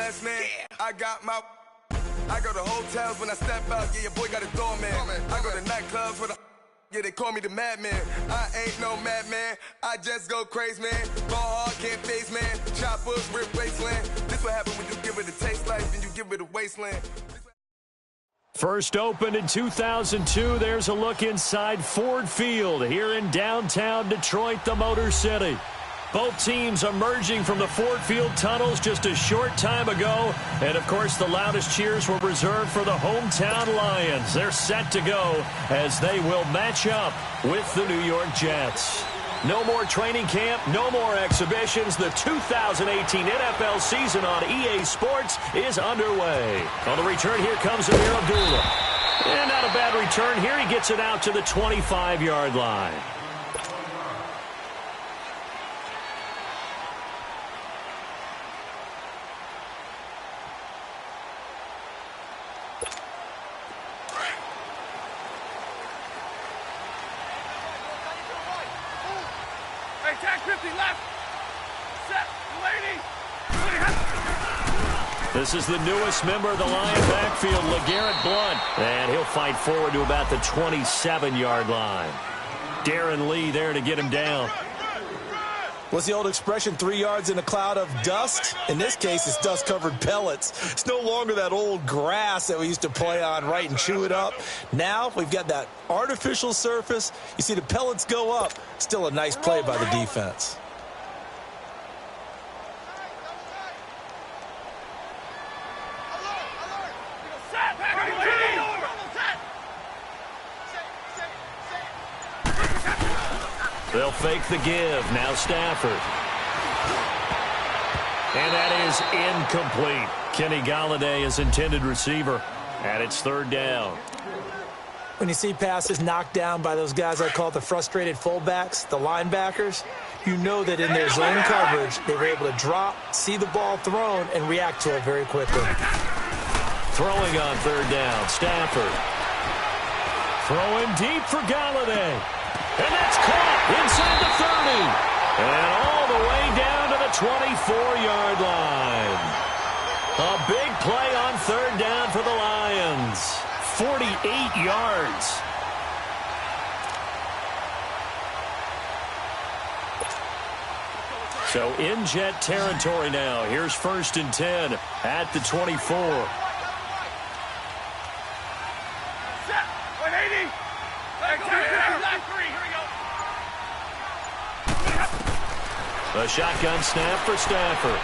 best man. I go to hotels when I step out. Yeah, your boy got a doorman. I go to nightclubs with a. Yeah, they call me the madman. I ain't no madman. I just go crazy, man. Ball hard, can't face, man. Choppers, rip wasteland. This what happen when you give it a taste life and you give it a wasteland. First opened in 2002. There's a look inside Ford Field here in downtown Detroit, the Motor City. Both teams emerging from the Ford Field tunnels just a short time ago. And, of course, the loudest cheers were reserved for the hometown Lions. They're set to go as they will match up with the New York Jets. No more training camp, no more exhibitions. The 2018 NFL season on EA Sports is underway. On the return, here comes Amir Abdullah. And not a bad return here. He gets it out to the 25-yard line. This is the newest member of the Lion backfield, LeGarrette Blount. And he'll fight forward to about the 27-yard line. Darren Lee there to get him down. What's the old expression, 3 yards in a cloud of dust? In this case, it's dust-covered pellets. It's no longer that old grass that we used to play on, right, and chew it up. Now we've got that artificial surface. You see the pellets go up. Still a nice play by the defense. They'll fake the give. Now Stafford. And that is incomplete. Kenny Golladay is intended receiver. And it's third down. When you see passes knocked down by those guys I call the frustrated fullbacks, the linebackers, you know that in their zone coverage, they were able to drop, see the ball thrown, and react to it very quickly. Throwing on third down, Stafford. Throwing deep for Golladay. And that's caught inside the 30. And all the way down to the 24-yard line. A big play on third down for the Lions. 48 yards. So in Jet territory now. Here's 1st and 10 at the 24. A shotgun snap for Stafford.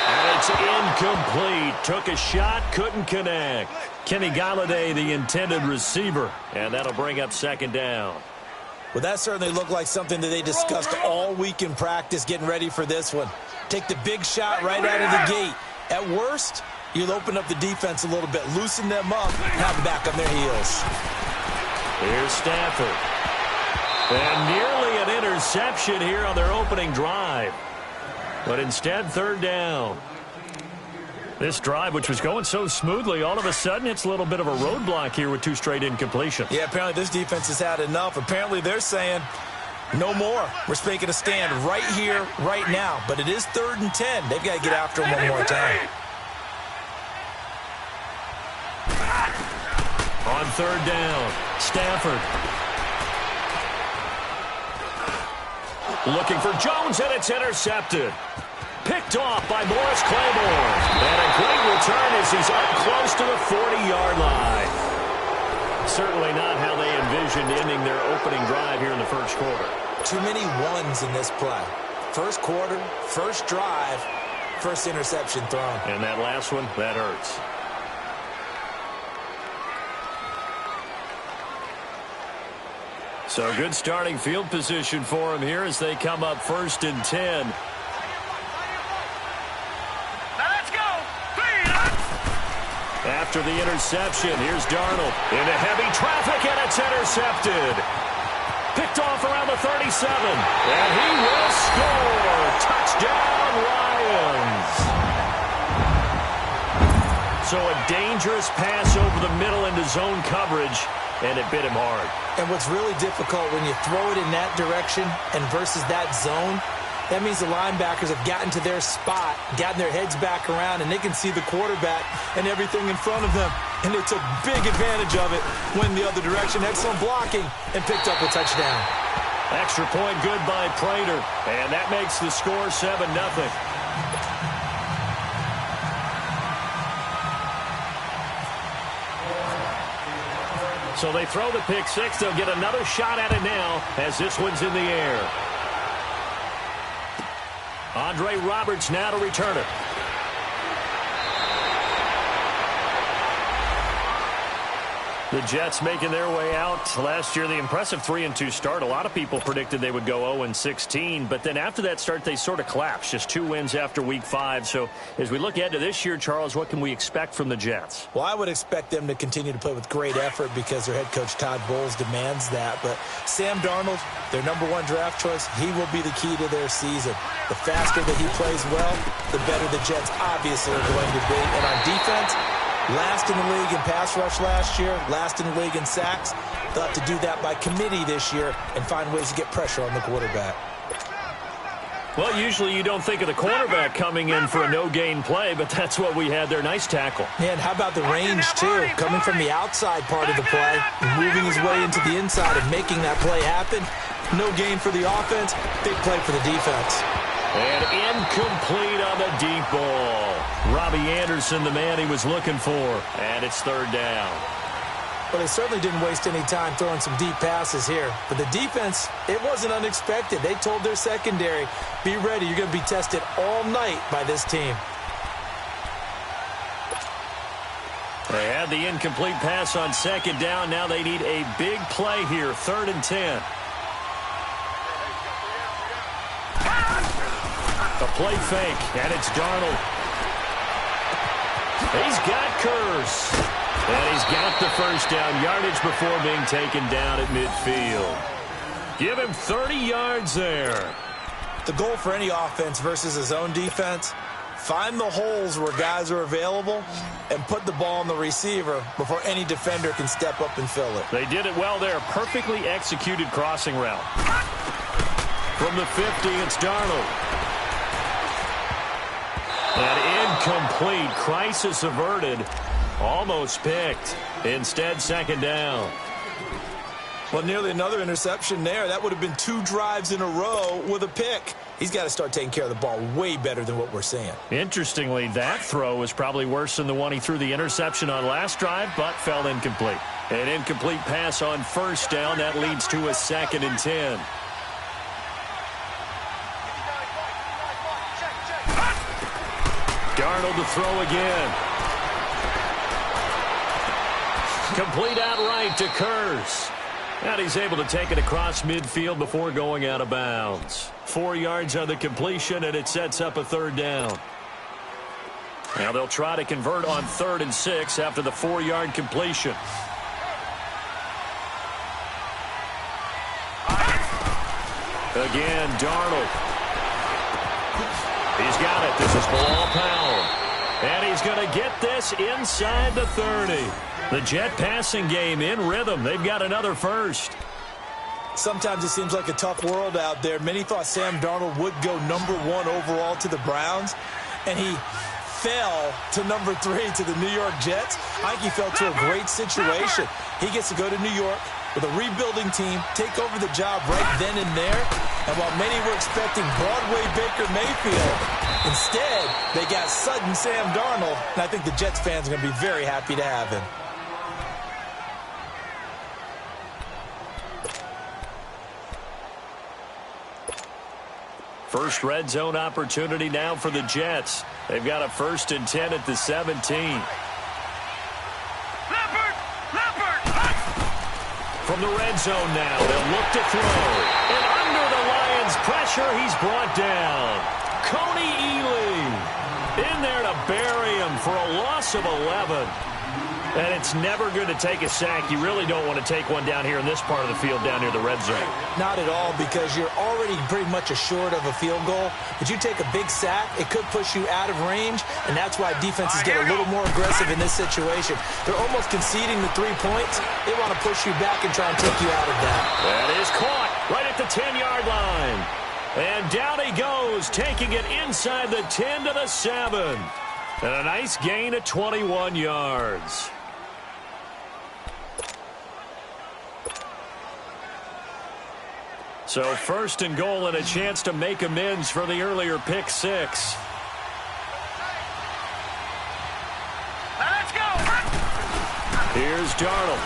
And it's incomplete. Took a shot, couldn't connect. Kenny Golladay, the intended receiver. And that'll bring up second down. Well, that certainly looked like something that they discussed all week in practice getting ready for this one. Take the big shot right out of the gate. At worst, you'll open up the defense a little bit, loosen them up, and have them back on their heels. Here's Stafford. And nearly an interception here on their opening drive. But instead, third down. This drive, which was going so smoothly, all of a sudden it's a little bit of a roadblock here with 2 straight incompletions. Yeah, apparently this defense has had enough. Apparently they're saying, no more. We're making a stand right here, right now. But it is 3rd and 10. They've got to get after him one more time. On third down, Stafford. Looking for Jones, and it's intercepted. Picked off by Morris Claiborne. And a great return as he's up close to the 40-yard line. Certainly not how they envisioned ending their opening drive here in the first quarter. Too many ones in this play. First quarter, first drive, first interception thrown. And that last one, that hurts. So good starting field position for them here as they come up 1st and 10. After the interception, here's Darnold into heavy traffic, and it's intercepted. Picked off around the 37, and he will score. Touchdown, Lions. So a dangerous pass over the middle into zone coverage, and it bit him hard. And what's really difficult when you throw it in that direction and versus that zone, That means the linebackers have gotten to their spot, gotten their heads back around, and they can see the quarterback and everything in front of them. And they took big advantage of it, went the other direction, excellent blocking, and picked up a touchdown. Extra point good by Prater, and that makes the score 7-0. So they throw the pick six. They'll get another shot at it now as this one's in the air. Andre Roberts now to return it. The Jets making their way out. Last year, the impressive 3-2 start. A lot of people predicted they would go 0-16, but then after that start, they sort of collapsed. Just 2 wins after Week 5. So as we look ahead to this year, Charles, what can we expect from the Jets? Well, I would expect them to continue to play with great effort because their head coach, Todd Bowles, demands that. But Sam Darnold, their #1 draft choice, he will be the key to their season. The faster that he plays well, the better the Jets obviously are going to be. And on defense, last in the league in pass rush last year, last in the league in sacks. They'll have to do that by committee this year and find ways to get pressure on the quarterback. Well, usually you don't think of the quarterback coming in for a no-gain play, but that's what we had there. Nice tackle. Yeah, and how about the range, too? Coming from the outside part of the play, moving his way into the inside and making that play happen. No gain for the offense, big play for the defense. And incomplete on the deep ball. Robbie Anderson, the man he was looking for. And it's 3rd down. Well, they certainly didn't waste any time throwing some deep passes here. But the defense, it wasn't unexpected. They told their secondary, be ready. You're going to be tested all night by this team. They had the incomplete pass on 2nd down. Now they need a big play here. 3rd and 10. A play fake, and it's Darnold. He's got Kurz. And he's got the first down. Yardage before being taken down at midfield. Give him 30 yards there. The goal for any offense versus his own defense, find the holes where guys are available and put the ball on the receiver before any defender can step up and fill it. They did it well there. Perfectly executed crossing route. From the 50, it's Darnold. And incomplete. Crisis averted. Almost picked. Instead, 2nd down. Well, nearly another interception there. That would have been 2 drives in a row with a pick. He's got to start taking care of the ball way better than what we're seeing. Interestingly, that throw was probably worse than the one he threw the interception on last drive, but fell incomplete. An incomplete pass on 1st down. That leads to a 2nd and 10. Darnold to throw again. Complete outright to Kurz. And he's able to take it across midfield before going out of bounds. 4 yards on the completion, and it sets up a 3rd down. Now they'll try to convert on 3rd and 6 after the 4-yard completion. Again, Darnold. He's got it. This is Bilal Powell. And he's going to get this inside the 30. The Jet passing game in rhythm. They've got another first. Sometimes it seems like a tough world out there. Many thought Sam Darnold would go #1 overall to the Browns, and he fell to #3 to the New York Jets. I think he fell to a great situation. He gets to go to New York with a rebuilding team, take over the job right then and there. And while many were expecting Broadway Baker Mayfield, instead they got sudden Sam Darnold, and I think the Jets fans are going to be very happy to have him. First red zone opportunity now for the Jets. They've got a 1st and 10 at the 17. From the red zone now, they'll look to throw. And under the Lions' pressure, he's brought down. Coney Ely in there to bury him for a loss of 11. And it's never good to take a sack. You really don't want to take one down here in this part of the field down near the red zone. Not at all, because you're already pretty much assured of a field goal. But you take a big sack, it could push you out of range, and that's why defenses get a little more aggressive in this situation. They're almost conceding the 3 points. They want to push you back and try and take you out of that. That is caught right at the 10-yard line. And down he goes, taking it inside the 10 to the 7. And a nice gain of 21 yards. So first and goal and a chance to make amends for the earlier pick six. Let's go. Here's Darnold.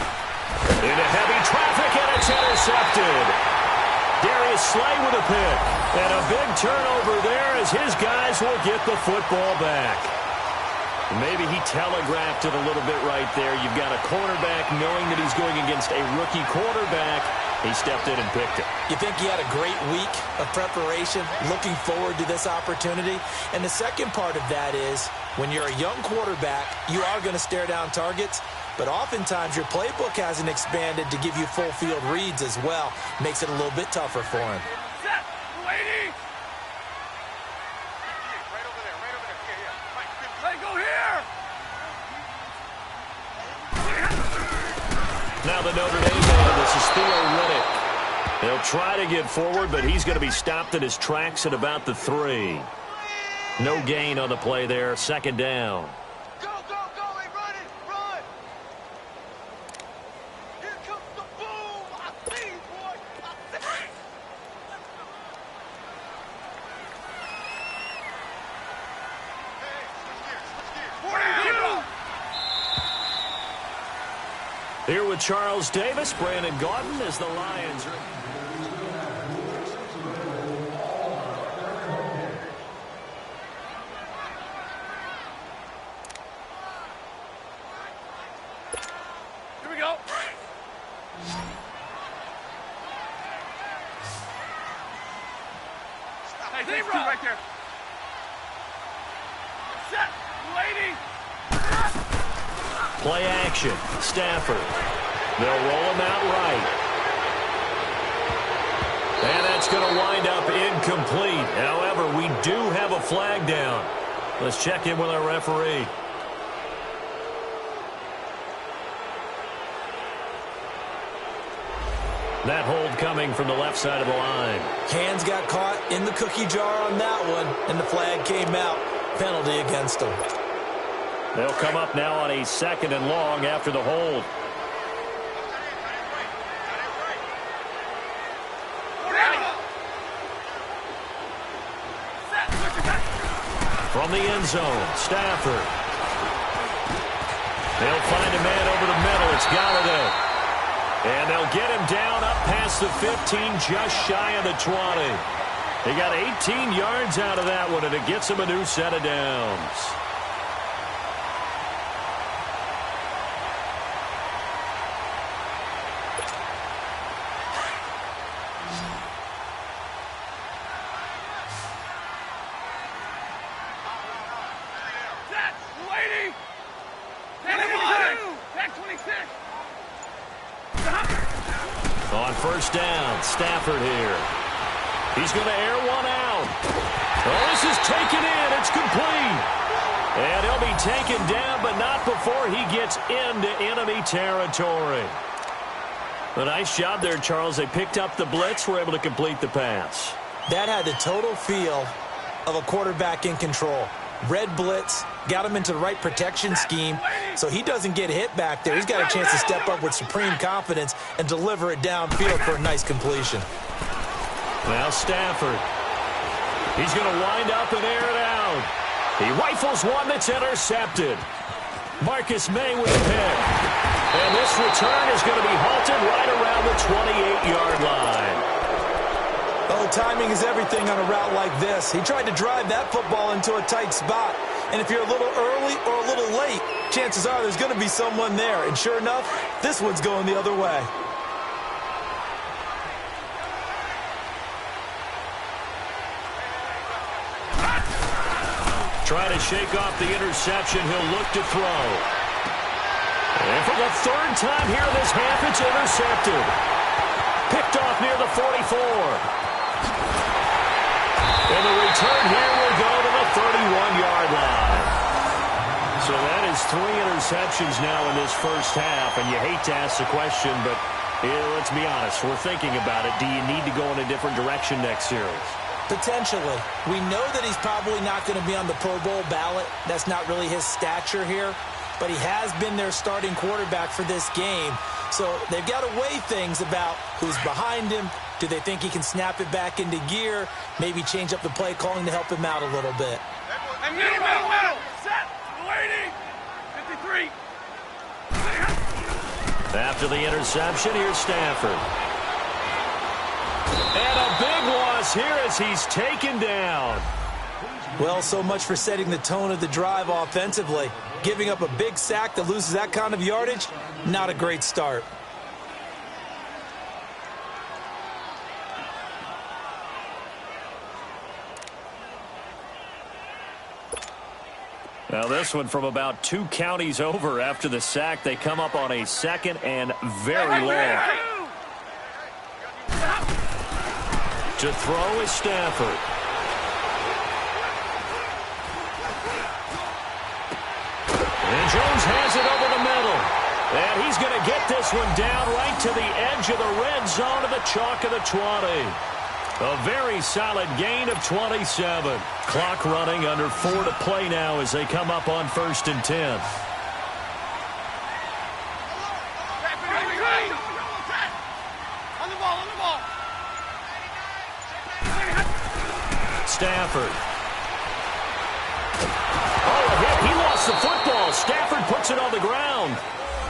Into heavy traffic, and it's intercepted. Darius Slay with a pick. And a big turnover there as his guys will get the football back. Maybe he telegraphed it a little bit right there. You've got a cornerback knowing that he's going against a rookie quarterback. He stepped in and picked it. You think he had a great week of preparation, looking forward to this opportunity? And the second part of that is, when you're a young quarterback, you are going to stare down targets, but oftentimes your playbook hasn't expanded to give you full field reads as well. Makes it a little bit tougher for him. Set. Lady. Right over there. Right over there. Yeah. Right. Go here. Now the Notre Dame man, this is Theo Riddick. He'll try to get forward, but he's going to be stopped in his tracks at about the 3. No gain on the play there. Second down. Go, go, go. Hey, run it. Run. Here comes the boom. I see you, boy. I see. Hey, switch gears. 42. Here with Charles Davis, Brandon Gaudin as the Lions are... Here we go. Hey, there's two right there. Set. Lady. Play action. Stafford. They'll roll him out right. And that's going to wind up incomplete. However, we do have a flag down. Let's check in with our referee. That hold coming from the left side of the line. Hands got caught in the cookie jar on that one, and the flag came out. Penalty against them. They'll come up now on a second and long after the hold. From the end zone, Stafford. They'll find a man over the middle. It's Galladay. And they'll get him down up past the 15, just shy of the 20. He got 18 yards out of that one, and it gets him a new set of downs. On first down, Stafford here. He's going to air one out. Oh, this is taken in. It's complete. And he'll be taken down, but not before he gets into enemy territory. A nice job there, Charles. They picked up the blitz, were able to complete the pass. That had the total feel of a quarterback in control. Red blitz, got him into the right protection scheme, so he doesn't get hit back there. He's got a chance to step up with supreme confidence and deliver it downfield for a nice completion. Now Stafford. He's going to wind up and air it out. He rifles one that's intercepted. Marcus May with a pick. And this return is going to be halted right around the 28-yard line. Oh, timing is everything on a route like this. He tried to drive that football into a tight spot. And if you're a little early or a little late, chances are there's going to be someone there. And sure enough, this one's going the other way. Trying to shake off the interception. He'll look to throw. And for the third time here in this half, it's intercepted. Picked off near the 44. And the return here will go to the 31-yard line. So that is 3 interceptions now in this first half. And you hate to ask the question, but let's be honest. We're thinking about it. Do you need to go in a different direction next series? Potentially. We know that he's probably not going to be on the Pro Bowl ballot. That's not really his stature here. But he has been their starting quarterback for this game. So they've got to weigh things about who's behind him. Do they think he can snap it back into gear? Maybe change up the play calling to help him out a little bit. Hey, middle. Set. Waiting. 53. After the interception, here's Stafford. And a big loss here as he's taken down. Well, so much for setting the tone of the drive offensively. Giving up a big sack that loses that kind of yardage, not a great start. Now this one from about 2 counties over after the sack. They come up on a 2nd and very long. To throw is Stafford. And Jones has it over the middle. And he's going to get this one down right to the edge of the red zone of the chalk of the 20. A very solid gain of 27. Clock running, under 4 to play now as they come up on 1st and 10. On the ball. Stafford. Oh, a hit. He lost the football. Stafford puts it on the ground.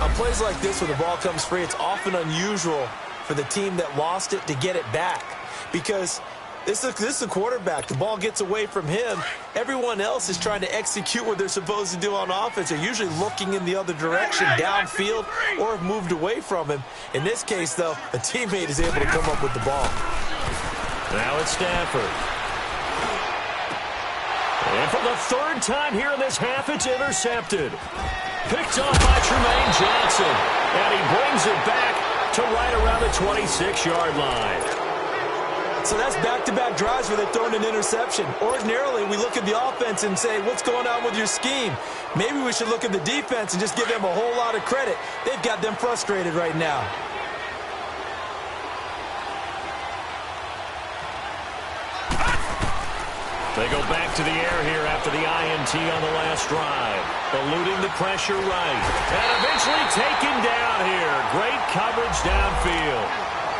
On plays like this where the ball comes free, it's often unusual for the team that lost it to get it back. Because this is a quarterback. The ball gets away from him. Everyone else is trying to execute what they're supposed to do on offense. They're usually looking in the other direction, downfield, or have moved away from him. In this case, though, a teammate is able to come up with the ball. Now it's Stafford. And for the 3rd time here in this half, it's intercepted. Picked off by Tremaine Johnson. And he brings it back to right around the 26-yard line. So that's back-to-back drives where they're throwing an interception. Ordinarily, we look at the offense and say, what's going on with your scheme? Maybe we should look at the defense and just give them a whole lot of credit. They've got them frustrated right now. They go back to the air here after the INT on the last drive. Eluding the pressure right. And eventually taken down here. Great coverage downfield.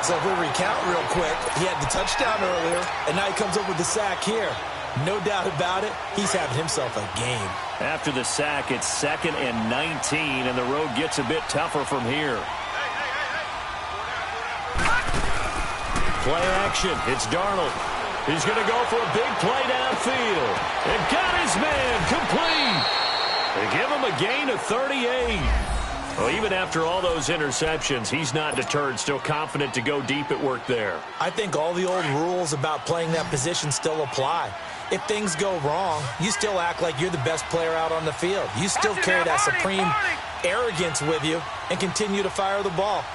So if we recount real quick, he had the touchdown earlier, and now he comes up with the sack here. No doubt about it, he's having himself a game. After the sack, it's 2nd and 19, and the road gets a bit tougher from here. Play action. It's Darnold. He's going to go for a big play downfield. And got his man complete. They give him a gain of 38. Well, even after all those interceptions, he's not deterred, still confident to go deep at work there. I think all the old rules about playing that position still apply. If things go wrong, you still act like you're the best player out on the field. You still carry that supreme arrogance with you and continue to fire the ball.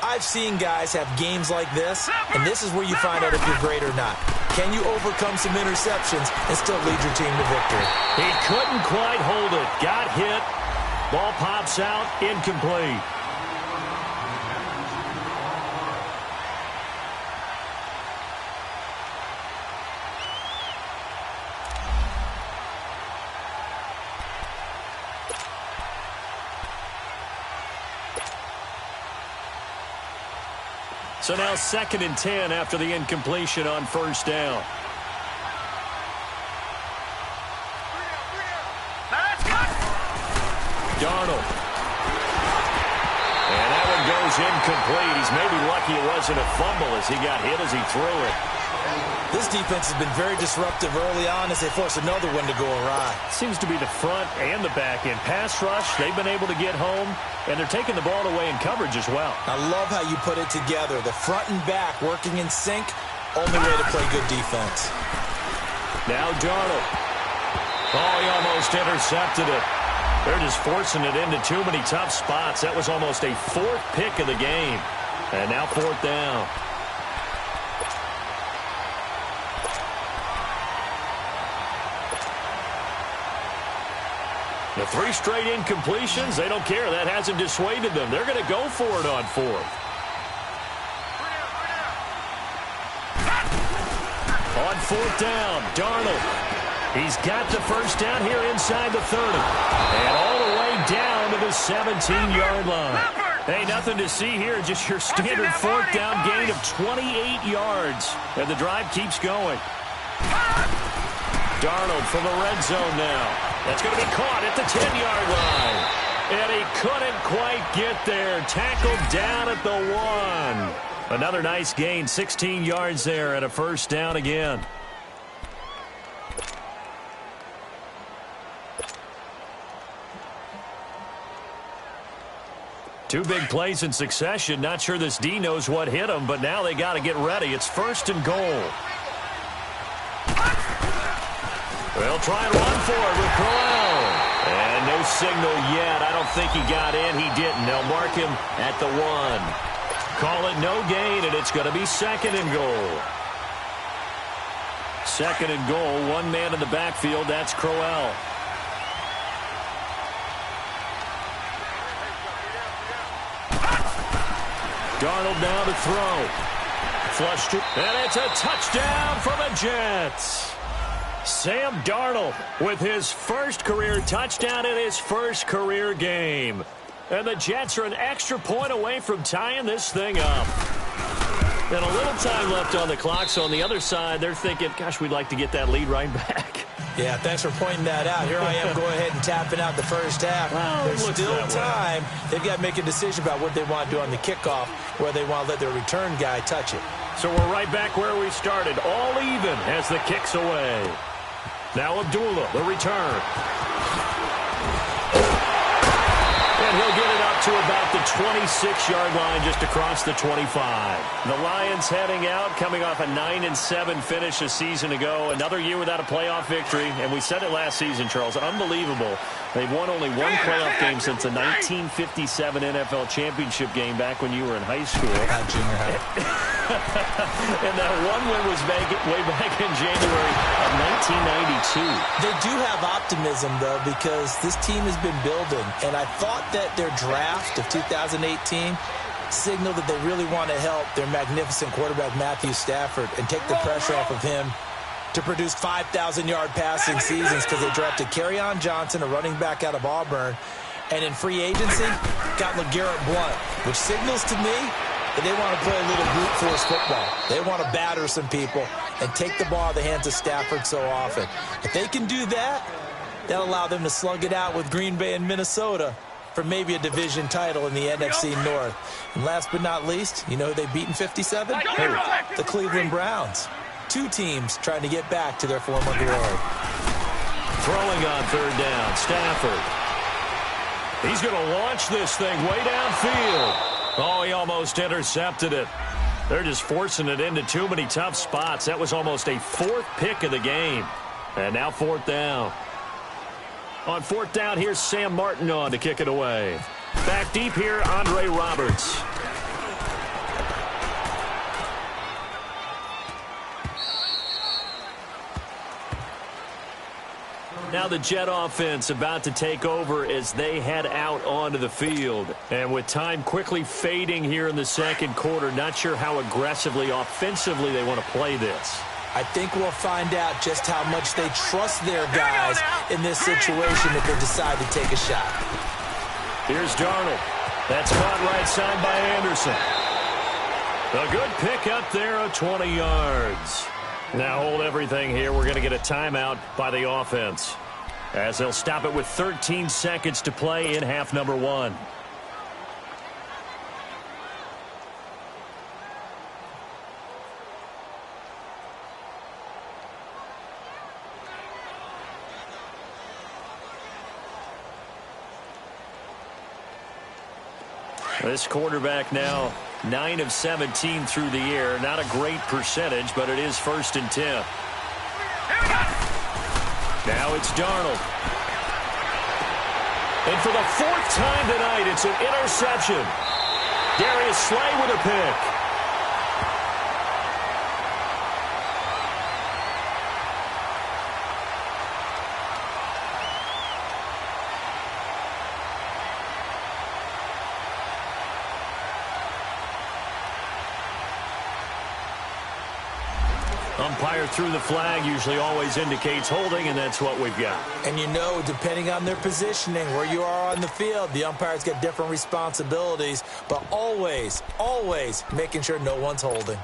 I've seen guys have games like this, and this is where you find out if you're great or not. Can you overcome some interceptions and still lead your team to victory? He couldn't quite hold it. Got hit. Ball pops out, incomplete. So now 2nd and 10 after the incompletion on 1st down. Darnold. And that one goes incomplete. He's maybe lucky it wasn't a fumble as he got hit as he threw it. This defense has been very disruptive early on as they force another one to go awry. Seems to be the front and the back end. Pass rush, they've been able to get home, and they're taking the ball away in coverage as well. I love how you put it together. The front and back working in sync, only way to play good defense. Now Darnold. Oh, he almost intercepted it. They're just forcing it into too many tough spots. That was almost a 4th pick of the game. And now 4th down. The 3 straight incompletions, they don't care. That hasn't dissuaded them. They're going to go for it on 4th. On 4th down. Darnold. He's got the first down here inside the 30. And all the way down to the 17-yard line. Hey, nothing to see here. Just your standard 4th down gain of 28 yards. And the drive keeps going. Darnold from the red zone now. That's going to be caught at the 10-yard line. And he couldn't quite get there. Tackled down at the 1. Another nice gain, 16 yards there and a first down again. Two big plays in succession. Not sure this D knows what hit him, but now they got to get ready. It's 1st and goal. They'll try and run for it with Crowell. And no signal yet. I don't think he got in. He didn't. They'll mark him at the 1. Call it no gain, and it's going to be 2nd and goal. 2nd and goal. One man in the backfield. That's Crowell. Darnold now to throw. Flushed it. And it's a touchdown for the Jets. Sam Darnold with his first career touchdown in his first career game. And the Jets are an extra point away from tying this thing up. And a little time left on the clock, so on the other side, they're thinking, gosh, we'd like to get that lead right back. Yeah, thanks for pointing that out. Here I am going ahead and tapping out the first half. Well, there's still time. They've got to make a decision about what they want to do on the kickoff, where they want to let their return guy touch it. So we're right back where we started, all even as the kick's away. Now Abdullah, the return. And he'll get it up to about the 26-yard line, just across the 25. The Lions heading out, coming off a 9-7 finish a season ago. Another year without a playoff victory. And we said it last season, Charles, unbelievable. They've won only one playoff game since the 1957 NFL championship game back when you were in high school. Junior high. And that one win was way back in January of 1992. They do have optimism, though, because this team has been building. And I thought that their draft of 2018 signaled that they really want to help their magnificent quarterback, Matthew Stafford, and take the pressure off of him to produce 5,000-yard passing seasons, because they drafted Kerryon Johnson, a running back out of Auburn, and in free agency got LeGarrette Blount, which signals to me that they want to play a little brute force football. They want to batter some people and take the ball out of the hands of Stafford so often. If they can do that, that'll allow them to slug it out with Green Bay and Minnesota for maybe a division title in the NFC North. And last but not least, you know who they beat in 57? The Cleveland Browns. Two teams trying to get back to their former glory. Throwing on 3rd down, Stafford. He's going to launch this thing way downfield. Oh, he almost intercepted it. They're just forcing it into too many tough spots. That was almost a 4th pick of the game. And now 4th down. On 4th down, here's Sam Martin on to kick it away. Back deep here, Andre Roberts. Now the Jet offense about to take over as they head out onto the field. And with time quickly fading here in the second quarter, not sure how aggressively, offensively they want to play this. I think we'll find out just how much they trust their guys in this situation if they decide to take a shot. Here's Darnold. That's caught right side by Anderson. A good pick up there of 20 yards. Now hold everything here. We're going to get a timeout by the offense, as they'll stop it with 13 seconds to play in half number 1. This quarterback now 9 of 17 through the air. Not a great percentage, but it is 1st and 10. Now it's Darnold. And for the 4th time tonight, it's an interception. Darius Slay with a pick. Umpire threw the flag, usually always indicates holding, and that's what we've got. And you know, depending on their positioning, where you are on the field, the umpires get different responsibilities, but always, always making sure no one's holding.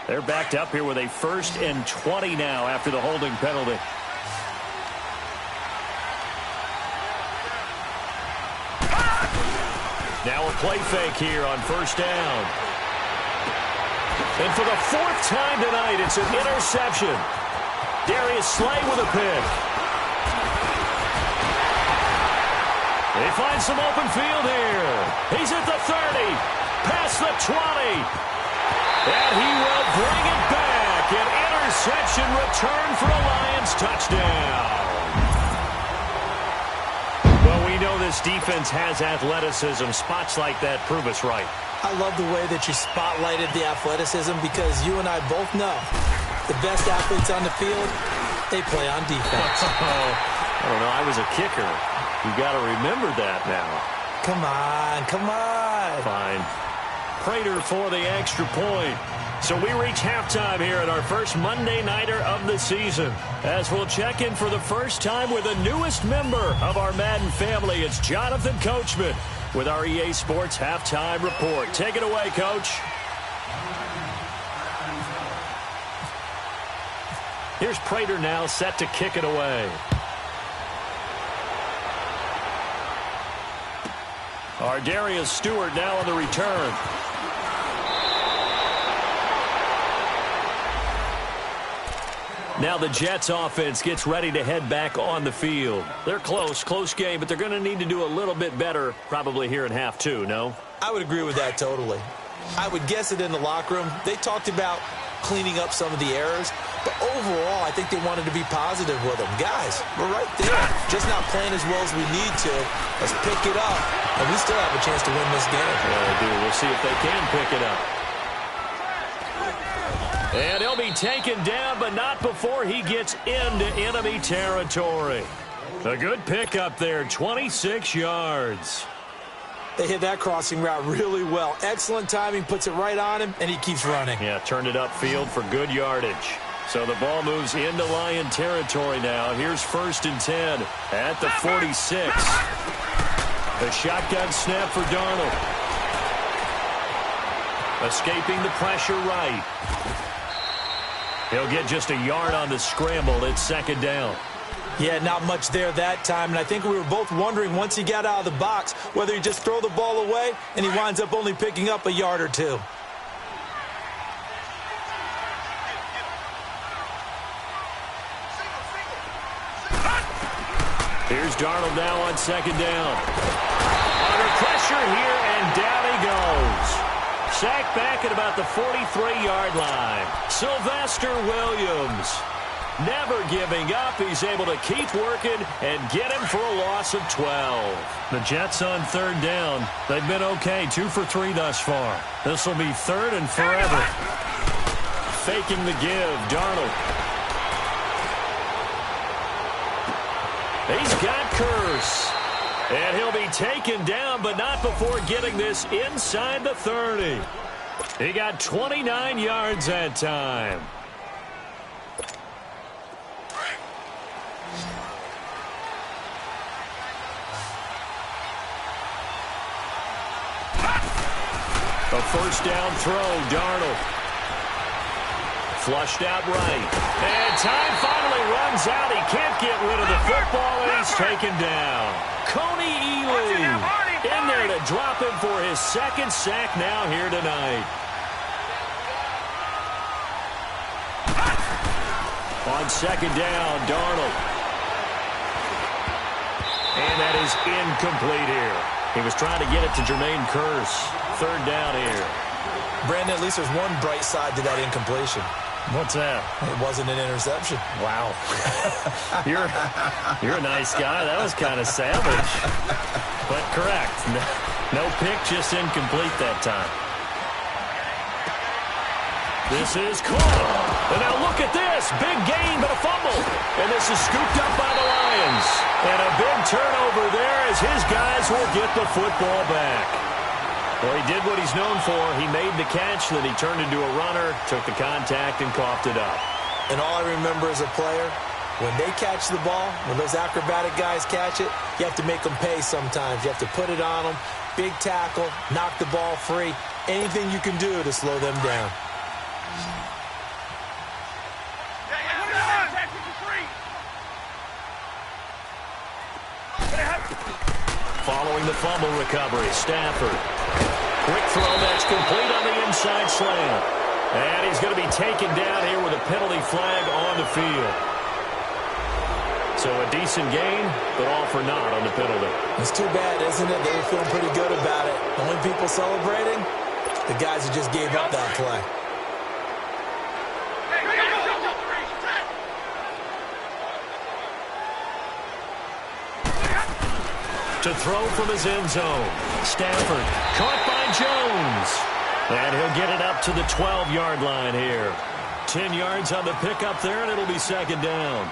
They're backed up here with a 1st and 20 now after the holding penalty. Now a play fake here on 1st down. And for the 4th time tonight, it's an interception. Darius Slay with a pick. They find some open field here. He's at the 30, past the 20. And he will bring it back. An interception return for a Lions touchdown. Well, we know this defense has athleticism. Spots like that prove us right. I love the way that you spotlighted the athleticism because you and I both know the best athletes on the field, they play on defense. I don't know. I was a kicker. You got to remember that now. Come on, come on. Fine. Prater for the extra point. So we reach halftime here at our first Monday Nighter of the season. As we'll check in for the first time with the newest member of our Madden family, it's Jonathan Coachman with our EA Sports Halftime Report. Take it away, Coach. Here's Prater now set to kick it away. Darius Stewart now on the return. Now the Jets offense gets ready to head back on the field. They're close game, but they're going to need to do a little bit better probably here in half 2, no? I would agree with that totally. I would guess it in the locker room. They talked about cleaning up some of the errors, but overall, I think they wanted to be positive with them. Guys, we're right there. Just not playing as well as we need to. Let's pick it up, and we still have a chance to win this game. Yeah, they do. We'll see if they can pick it up. And he'll be taken down, but not before he gets into enemy territory. A good pickup there, 26 yards. They hit that crossing route really well. Excellent timing, puts it right on him, and he keeps running. Yeah, turned it upfield for good yardage. So the ball moves into Lion territory now. Here's 1st and 10 at the 46. The shotgun snap for Darnold. Escaping the pressure right. He'll get just a yard on the scramble. It's 2nd down. Yeah, not much there that time, and I think we were both wondering once he got out of the box whether he'd just throw the ball away, and he winds up only picking up a yard or two. Here's Darnold now on 2nd down. Under pressure here, and down he goes. Sacked back at about the 43-yard line. Sylvester Williams, never giving up. He's able to keep working and get him for a loss of 12. The Jets on 3rd down. They've been okay, 2 for 3 thus far. This will be 3rd and forever. Faking the give, Darnold. He's got Curse. And he'll be taken down, but not before getting this inside the 30. He got 29 yards that time. A 1st down throw, Darnold. Flushed out right. And time finally runs out. He can't get rid of the football, and he's taken down. Coney Ely in there to drop him for his 2nd sack now here tonight. On 2nd down, Darnold. And that is incomplete here. He was trying to get it to Jermaine Curse. 3rd down here. Brandon, at least there's one bright side to that incompletion. What's that? It wasn't an interception. Wow. You're a nice guy. That was kind of savage. But correct. No pick, just incomplete that time. This is caught. And now look at this. Big gain, but a fumble. And this is scooped up by the Lions. And a big turnover there as his guys will get the football back. Well, he did what he's known for. He made the catch, then he turned into a runner, took the contact, and coughed it up. And all I remember as a player, when they catch the ball, when those acrobatic guys catch it, you have to make them pay sometimes. You have to put it on them, big tackle, knock the ball free, anything you can do to slow them down. Following the fumble recovery, Stafford. Quick throw that's complete on the inside slant. And he's going to be taken down here with a penalty flag on the field. So a decent gain, but all for naught on the penalty. It's too bad, isn't it? They were feeling pretty good about it. The only people celebrating, the guys who just gave up that play. To throw from his end zone. Stafford caught by Jones. And he'll get it up to the 12-yard line here. 10 yards on the pickup there, and it'll be second down.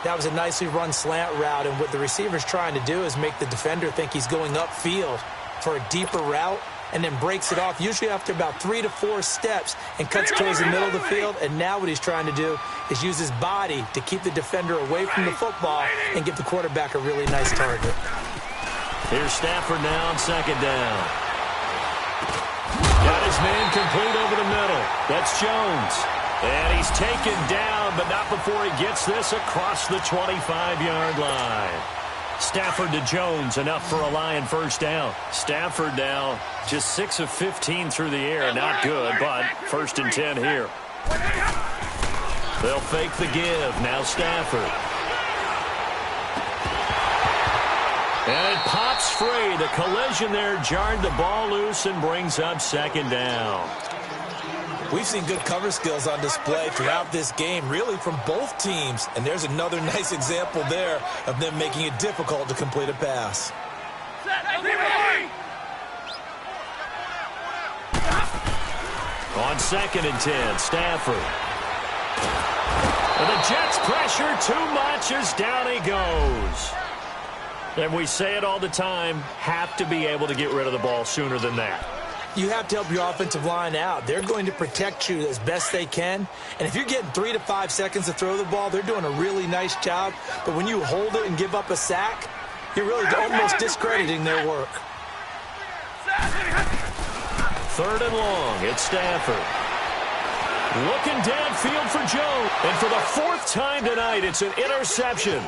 That was a nicely run slant route, and what the receiver's trying to do is make the defender think he's going upfield for a deeper route and then breaks it off, usually after about 3 to 4 steps, and cuts towards the middle of the field. And now what he's trying to do is use his body to keep the defender away from the football and give the quarterback a really nice target. Here's Stafford now on second down. Got his man complete over the middle. That's Jones. And he's taken down, but not before he gets this across the 25-yard line. Stafford to Jones, enough for a Lion first down. Stafford now just 6 of 15 through the air. Not good, but first and 10 here. They'll fake the give. Now Stafford. And it pops free. The collision there jarred the ball loose and brings up second down. We've seen good cover skills on display throughout this game, really from both teams. And there's another nice example there of them making it difficult to complete a pass. On second and 10, Stafford. And the Jets pressure too much as down he goes. And we say it all the time, have to be able to get rid of the ball sooner than that. You have to help your offensive line out. They're going to protect you as best they can. And if you're getting 3 to 5 seconds to throw the ball, they're doing a really nice job. But when you hold it and give up a sack, you're really almost discrediting their work. Third and long, it's Stafford. Looking downfield for Jones. And for the 4th time tonight, it's an interception.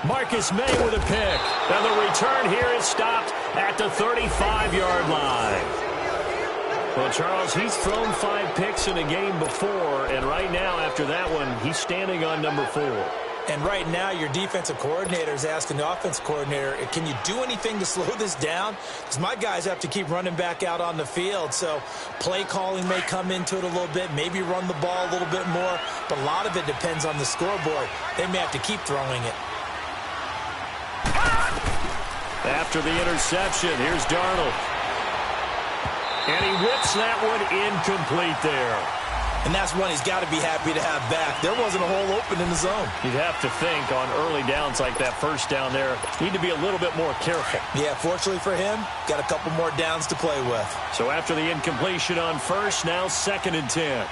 Marcus May with a pick. And the return here is stopped at the 35-yard line. Well, Charles, he's thrown 5 picks in a game before, and right now, after that one, he's standing on number 4. And right now, your defensive coordinator is asking the offense coordinator, can you do anything to slow this down? Because my guys have to keep running back out on the field, so play calling may come into it a little bit, maybe run the ball a little bit more, but a lot of it depends on the scoreboard. They may have to keep throwing it. After the interception, here's Darnold. And he whips that one incomplete there. And that's one he's got to be happy to have back. There wasn't a hole open in the zone. You'd have to think on early downs like that first down there, need to be a little bit more careful. Yeah, fortunately for him, got a couple more downs to play with. So after the incompletion on first, now second and 10.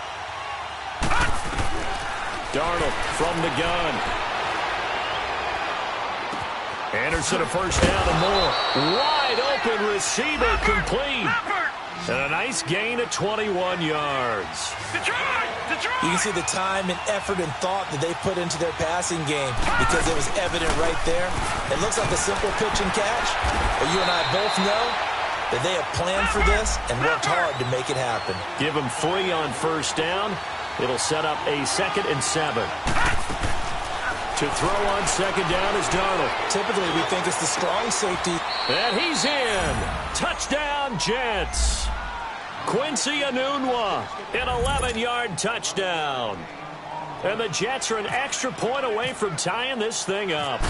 Darnold from the gun. Anderson a first down and more. Wide open receiver complete. And a nice gain of 21 yards. You can see the time and effort and thought that they put into their passing game because it was evident right there. It looks like a simple pitch and catch, but you and I both know that they have planned for this and worked hard to make it happen. Give them 3 on first down. It'll set up a 2nd and 7. To throw on second down is Darnold. Typically, we think it's the strong safety. And he's in. Touchdown, Jets. Quincy Enunwa, an 11-yard touchdown. And the Jets are an extra point away from tying this thing up.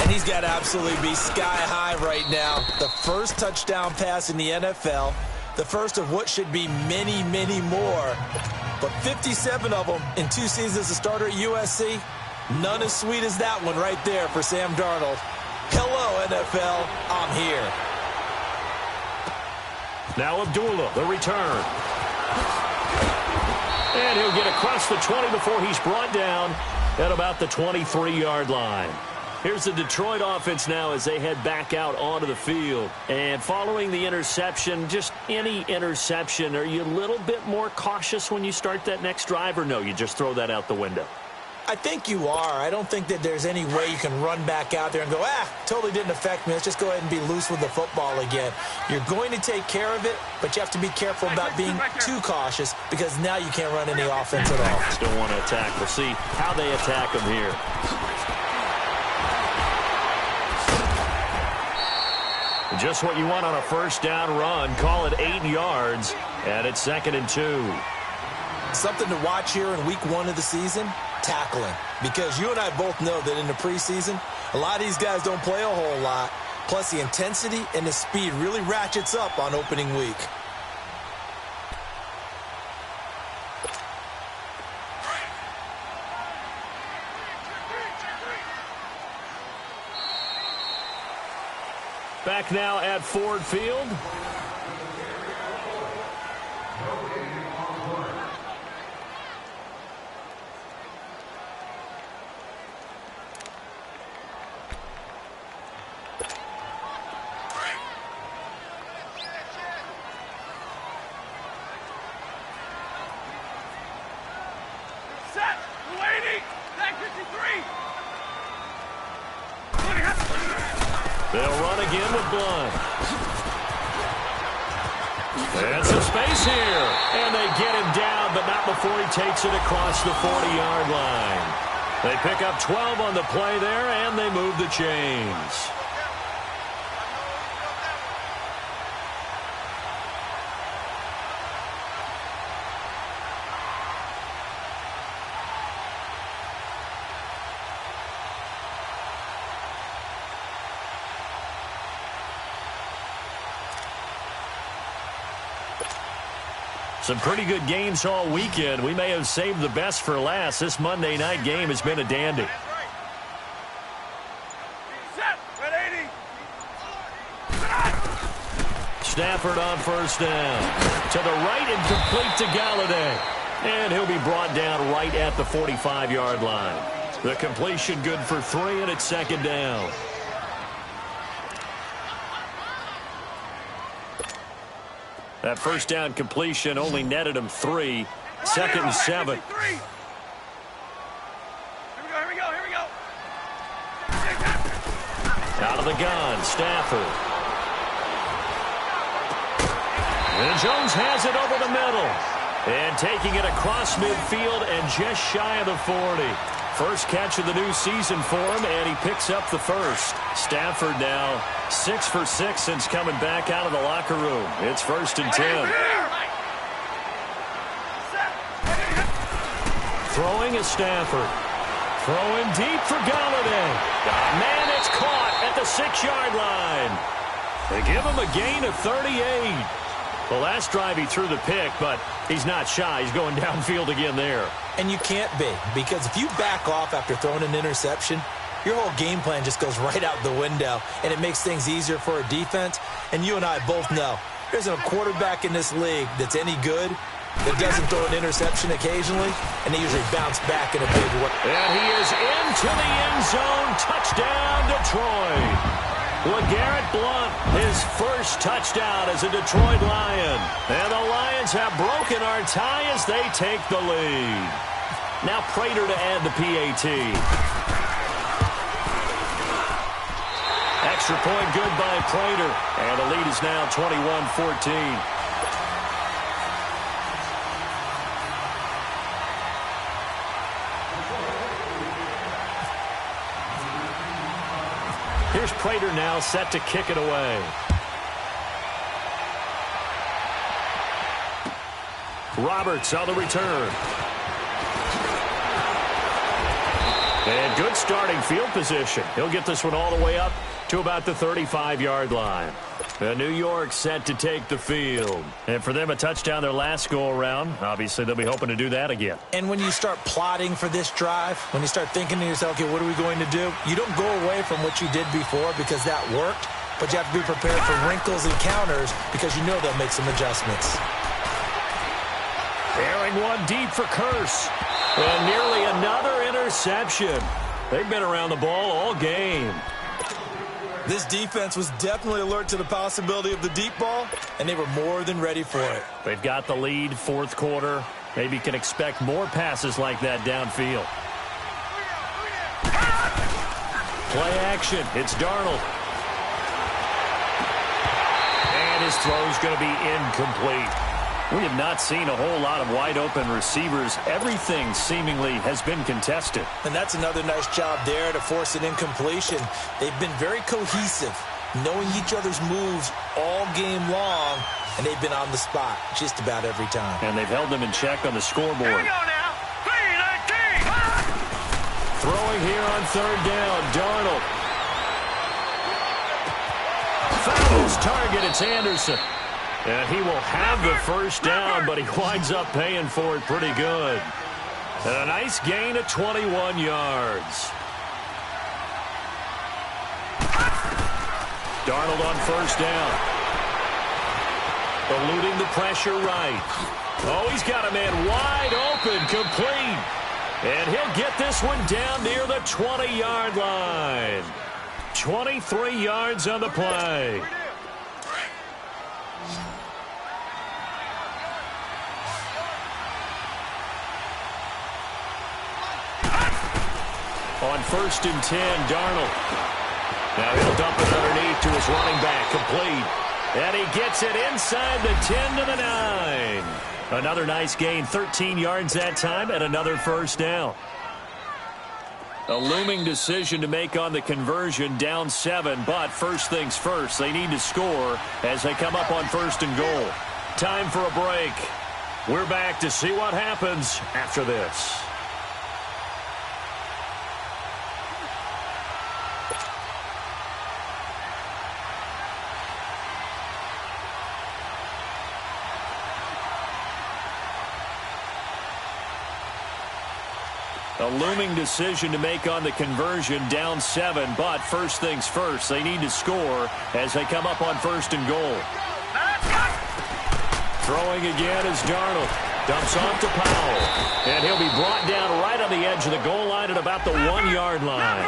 And he's got to absolutely be sky high right now. The first touchdown pass in the NFL. The first of what should be many, many more. But 57 of them in 2 seasons as a starter at USC. None as sweet as that one right there for Sam Darnold. Hello, NFL. I'm here. Now Abdullah, the return. And he'll get across the 20 before he's brought down at about the 23-yard line. Here's the Detroit offense now as they head back out onto the field. And following the interception, just any interception, are you a little bit more cautious when you start that next drive, or no, you just throw that out the window? I think you are. I don't think that there's any way you can run back out there and go, totally didn't affect me. Let's just go ahead and be loose with the football again. You're going to take care of it, but you have to be careful about being too cautious because now you can't run any offense at all. Still want to attack. We'll see how they attack them here. Just what you want on a first down run. Call it 8 yards, and it's 2nd and 2. Something to watch here in week 1 of the season, tackling. Because you and I both know that in the preseason, a lot of these guys don't play a whole lot. Plus, the intensity and the speed really ratchets up on opening week. Back now at Ford Field. Set. Waiting. Back 53. They'll run again with Blunt. And some space here. And they get him down, but not before he takes it across the 40-yard line. They pick up 12 on the play there, and they move the chains. Some pretty good games all weekend. We may have saved the best for last. This Monday night game has been a dandy. Set. At 80. Stafford on first down. To the right and complete to Galladay. And he'll be brought down right at the 45-yard line. The completion good for 3, and it's 2nd down. That first down completion only netted him 3. 2nd and 7. Here we go. Out of the gun, Stafford. And Jones has it over the middle. And taking it across midfield and just shy of the 40. First catch of the new season for him, and he picks up the first. Stafford now 6 for 6 since coming back out of the locker room. It's 1st and 10. Throwing is Stafford. Throwing deep for Galladay. Man, it's caught at the 6-yard line. They give him a gain of 38. The last drive he threw the pick, but he's not shy. He's going downfield again there. And you can't be, because if you back off after throwing an interception, your whole game plan just goes right out the window, and it makes things easier for a defense. And you and I both know there's a quarterback in this league that's any good that doesn't throw an interception occasionally, and they usually bounce back in a big way. And he is into the end zone. Touchdown, Detroit. LeGarrette Blount, his first touchdown as a Detroit Lion. And the Lions have broken our tie as they take the lead. Now Prater to add the PAT. Extra point good by Prater. And the lead is now 21-14. Here's Prater now set to kick it away. Roberts on the return. And good starting field position. He'll get this one all the way up to about the 35-yard line. New York set to take the field. And for them, a touchdown their last go-around. Obviously, they'll be hoping to do that again. And when you start plotting for this drive, when you start thinking to yourself, okay, what are we going to do? You don't go away from what you did before because that worked, but you have to be prepared for wrinkles and counters because you know they'll make some adjustments. Airing one deep for Curse. And nearly another interception. They've been around the ball all game. This defense was definitely alert to the possibility of the deep ball, and they were more than ready for it. They've got the lead, fourth quarter. Maybe can expect more passes like that downfield. Play action. It's Darnold. And his throw's going to be incomplete. We have not seen a whole lot of wide-open receivers. Everything seemingly has been contested. And that's another nice job there to force an incompletion. They've been very cohesive, knowing each other's moves all game long, and they've been on the spot just about every time. And they've held them in check on the scoreboard. Here we go now. 3-19. Throwing here on third down, Darnold. Found his target, it's Anderson. And he will have the first down, but he winds up paying for it pretty good. And a nice gain of 21 yards. Darnold on first down. Eluding the pressure right. Oh, he's got a man wide open, complete. And he'll get this one down near the 20-yard line. 23 yards on the play. On first and 10, Darnold. Now he'll dump it underneath to his running back, complete. And he gets it inside the 10 to the 9. Another nice gain, 13 yards that time, and another first down. A looming decision to make on the conversion, down 7, but first things first, they need to score as they come up on first and goal. Time for a break. We're back to see what happens after this. A looming decision to make on the conversion, down 7, but first things first, they need to score as they come up on first and goal. Throwing again is Darnold. Dumps off to Powell. And he'll be brought down right on the edge of the goal line at about the 1-yard line.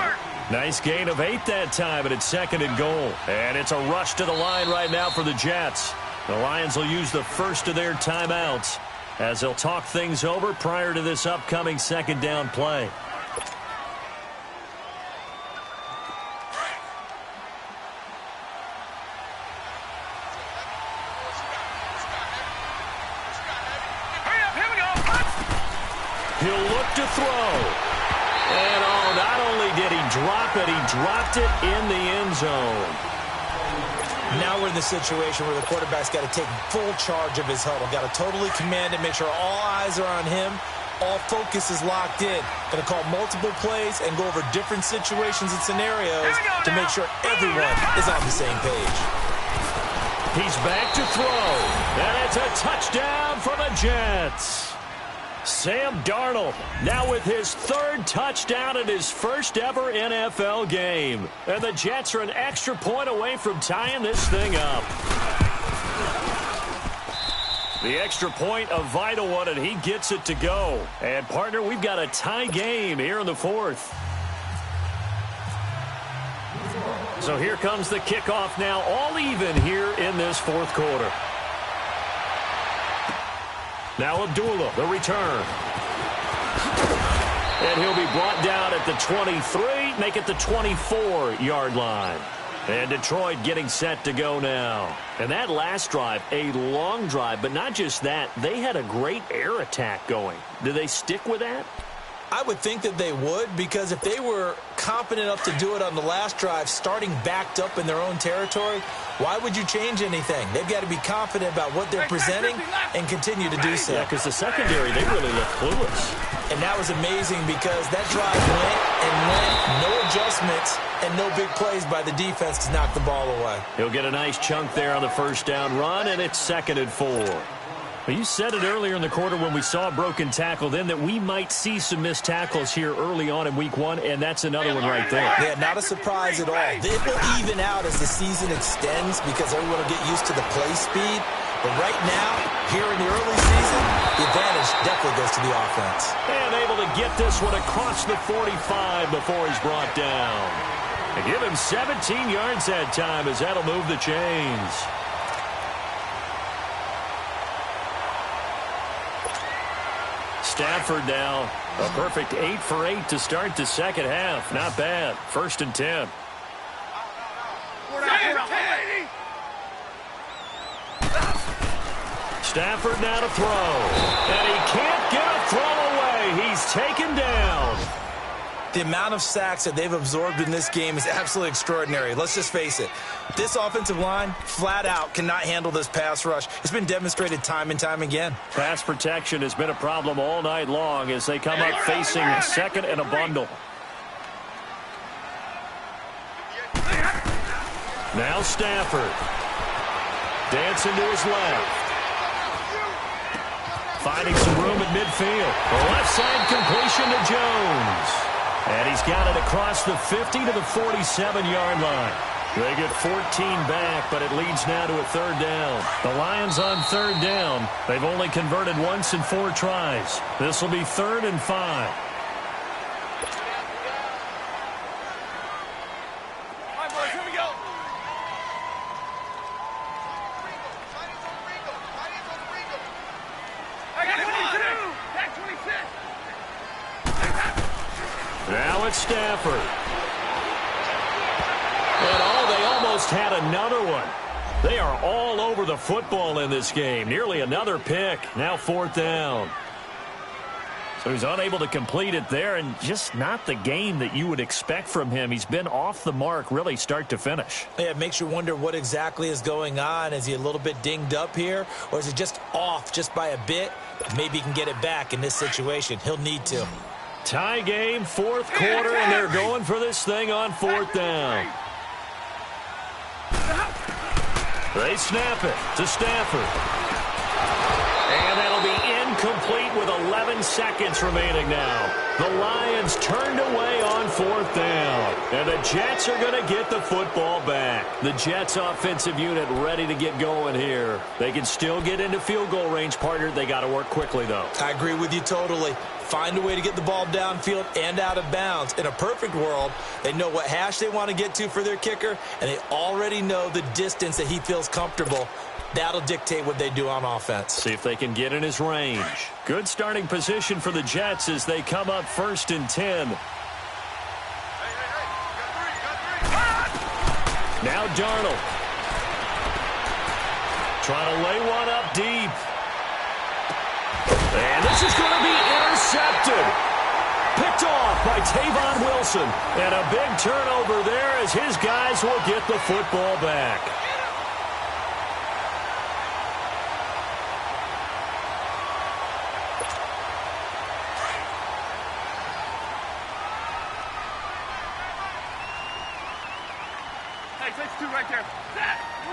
Nice gain of 8 that time, and it's second and goal. And it's a rush to the line right now for the Jets. The Lions will use the first of their timeouts as they'll talk things over prior to this upcoming second down play. He'll look to throw. And not only did he drop it, he dropped it in the end zone. Now we're in the situation where the quarterback's got to take full charge of his huddle. Got to totally command it, make sure all eyes are on him. All focus is locked in. Going to call multiple plays and go over different situations and scenarios to make sure everyone is on the same page. He's back to throw. And it's a touchdown for the Jets. Sam Darnold now with his third touchdown in his first ever NFL game. And the Jets are an extra point away from tying this thing up. The extra point, a vital one, and he gets it to go. And, partner, we've got a tie game here in the fourth. So here comes the kickoff now, all even here in this fourth quarter. Now Abdullah, the return. And he'll be brought down at the 23, make it the 24-yard line. And Detroit getting set to go now. And that last drive, a long drive, but not just that, they had a great air attack going. Do they stick with that? I would think that they would, because if they were confident enough to do it on the last drive, starting backed up in their own territory, why would you change anything? They've got to be confident about what they're presenting and continue to do so. Yeah, because the secondary, they really look clueless. And that was amazing because that drive went and went, no adjustments and no big plays by the defense to knock the ball away. He'll get a nice chunk there on the first down run, and it's 2nd and 4. Well, you said it earlier in the quarter when we saw a broken tackle then that we might see some missed tackles here early on in week 1, and that's another one right there. Yeah, not a surprise at all. It will even out as the season extends because everyone will get used to the play speed. But right now, here in the early season, the advantage definitely goes to the offense. And able to get this one across the 45 before he's brought down. And give him 17 yards that time as that'll move the chains. Stafford now, a perfect 8 for 8 to start the second half. Not bad. 1st and 10. Stafford now to throw. And he can't get a throw away. He's taken down. The amount of sacks that they've absorbed in this game is absolutely extraordinary. Let's just face it. This offensive line, flat out, cannot handle this pass rush. It's been demonstrated time and time again. Pass protection has been a problem all night long as they come up facing second and a bundle. Now Stafford. Dancing to his left. Finding some room at midfield. The left side completion to Jones. And he's got it across the 50 to the 47-yard line. They get 14 back, but it leads now to a 3rd down. The Lions on 3rd down. They've only converted once in 4 tries. This will be 3rd and 5. Now it's Stafford. And they almost had another one. They are all over the football in this game. Nearly another pick. Now 4th down. So he's unable to complete it there, and just not the game that you would expect from him. He's been off the mark really start to finish. Yeah, it makes you wonder what exactly is going on. Is he a little bit dinged up here, or is he just off just by a bit? Maybe he can get it back in this situation. He'll need to. Tie game, 4th quarter, and they're going for this thing on 4th down. They snap it to Stafford. And that'll be incomplete with 11 seconds remaining now. The Lions turned away on 4th down. And the Jets are going to get the football back. The Jets offensive unit ready to get going here. They can still get into field goal range, partner. They got to work quickly, though. I agree with you totally. Find a way to get the ball downfield and out of bounds. In a perfect world, they know what hash they want to get to for their kicker, and they already know the distance that he feels comfortable. That'll dictate what they do on offense. See if they can get in his range. Good starting position for the Jets as they come up 1st and 10. Now Darnold. Trying to lay one up deep. And this is going to be intercepted. Picked off by Tavon Wilson. And a big turnover there as his guys will get the football back. Right there.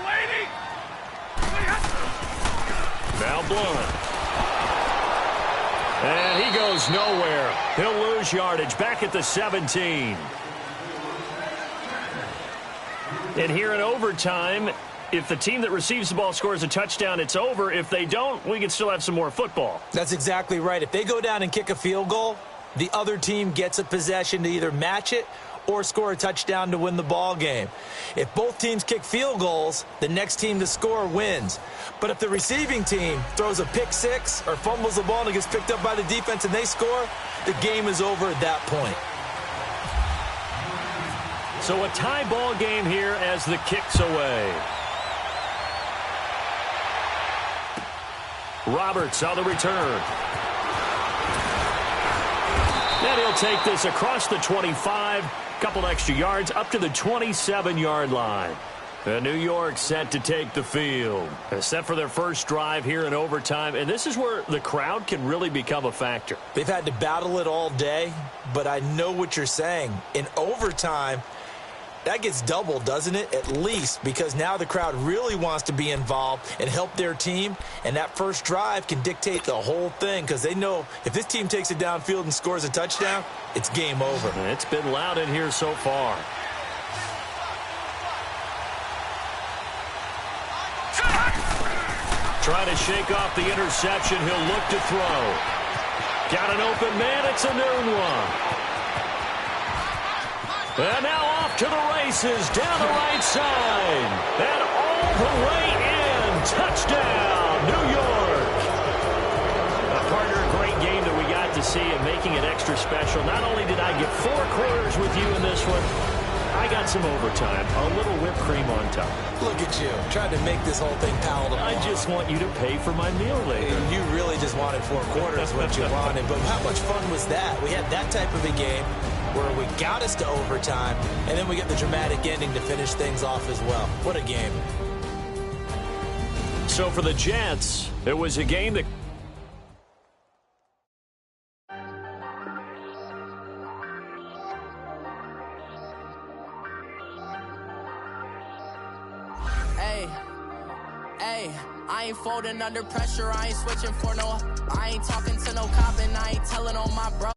Lady. Now Blunt. And he goes nowhere. He'll lose yardage back at the 17. And here in overtime, if the team that receives the ball scores a touchdown, it's over. If they don't, we can still have some more football. That's exactly right. If they go down and kick a field goal, the other team gets a possession to either match it or score a touchdown to win the ball game. If both teams kick field goals, the next team to score wins. But if the receiving team throws a pick six or fumbles the ball and it gets picked up by the defense and they score, the game is over at that point. So a tie ball game here as the kick's away. Roberts on the return. And he'll take this across the 25, couple extra yards up to the 27-yard line. And New York set to take the field. Set for their first drive here in overtime. And this is where the crowd can really become a factor. They've had to battle it all day, but I know what you're saying. In overtime, That gets doubled, doesn't it? At least, because now the crowd really wants to be involved and help their team, and that first drive can dictate the whole thing because they know if this team takes it downfield and scores a touchdown, it's game over. It's been loud in here so far. Trying to shake off the interception. He'll look to throw. Got an open man. It's a noon one. And now off to the races down the right side. And all the way in. Touchdown, New York. Partner, a great game that we got to see and making it extra special. Not only did I get 4 quarters with you in this one, I got some overtime, a little whipped cream on top. Look at you, trying to make this whole thing palatable. I just want you to pay for my meal later. You really just wanted 4 quarters, what you wanted. But how much fun was that? We had that type of a game where we got us to overtime, and then we get the dramatic ending to finish things off as well. What a game. So for the Jets, it was a game that... I ain't folding under pressure, I ain't switching for no, I ain't talking to no cop and I ain't telling on my bro.